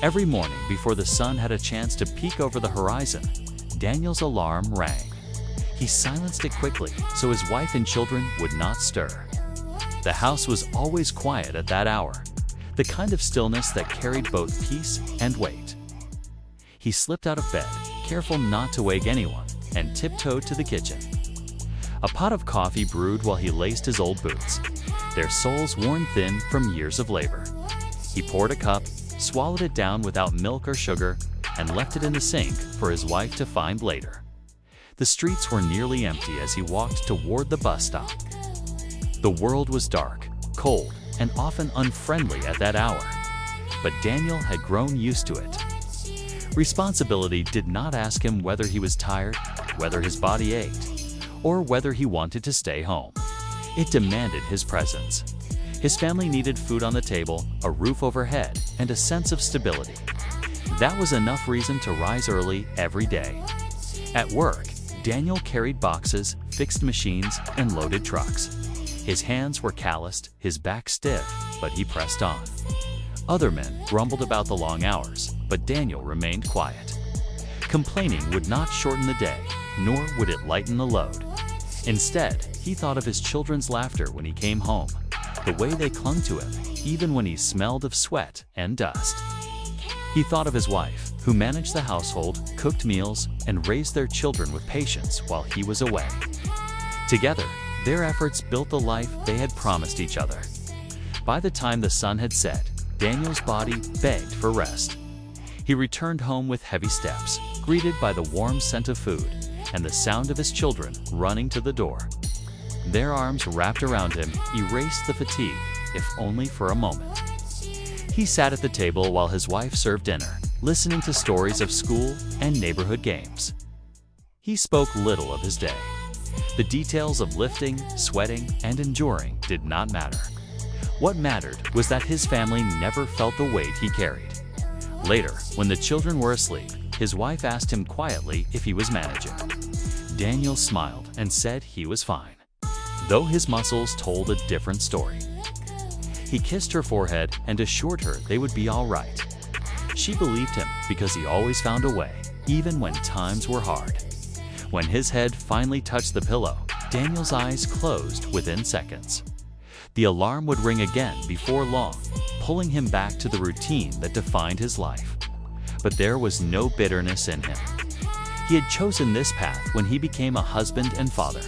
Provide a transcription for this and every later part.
Every morning before the sun had a chance to peek over the horizon, Daniel's alarm rang. He silenced it quickly so his wife and children would not stir. The house was always quiet at that hour, the kind of stillness that carried both peace and weight. He slipped out of bed, careful not to wake anyone, and tiptoed to the kitchen. A pot of coffee brewed while he laced his old boots, their soles worn thin from years of labor. He poured a cup, swallowed it down without milk or sugar, and left it in the sink for his wife to find later. The streets were nearly empty as he walked toward the bus stop. The world was dark, cold, and often unfriendly at that hour, but Daniel had grown used to it. Responsibility did not ask him whether he was tired, whether his body ached, or whether he wanted to stay home. It demanded his presence. His family needed food on the table, a roof overhead, and a sense of stability. That was enough reason to rise early every day. At work, Daniel carried boxes, fixed machines, and loaded trucks. His hands were calloused, his back stiff, but he pressed on. Other men grumbled about the long hours, but Daniel remained quiet. Complaining would not shorten the day, nor would it lighten the load. Instead, he thought of his children's laughter when he came home, the way they clung to him, even when he smelled of sweat and dust. He thought of his wife, who managed the household, cooked meals, and raised their children with patience while he was away. Together, their efforts built the life they had promised each other. By the time the sun had set, Daniel's body begged for rest. He returned home with heavy steps, greeted by the warm scent of food and the sound of his children running to the door. Their arms wrapped around him erased the fatigue, if only for a moment. He sat at the table while his wife served dinner, listening to stories of school and neighborhood games. He spoke little of his day. The details of lifting, sweating, and enduring did not matter. What mattered was that his family never felt the weight he carried. Later, when the children were asleep, his wife asked him quietly if he was managing. Daniel smiled and said he was fine, though his muscles told a different story. He kissed her forehead and assured her they would be all right. She believed him because he always found a way, even when times were hard. When his head finally touched the pillow, Daniel's eyes closed within seconds. The alarm would ring again before long, pulling him back to the routine that defined his life. But there was no bitterness in him. He had chosen this path when he became a husband and father.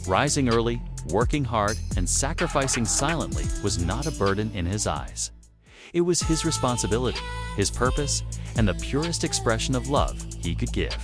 Rising early, working hard, and sacrificing silently was not a burden in his eyes. It was his responsibility, his purpose, and the purest expression of love he could give.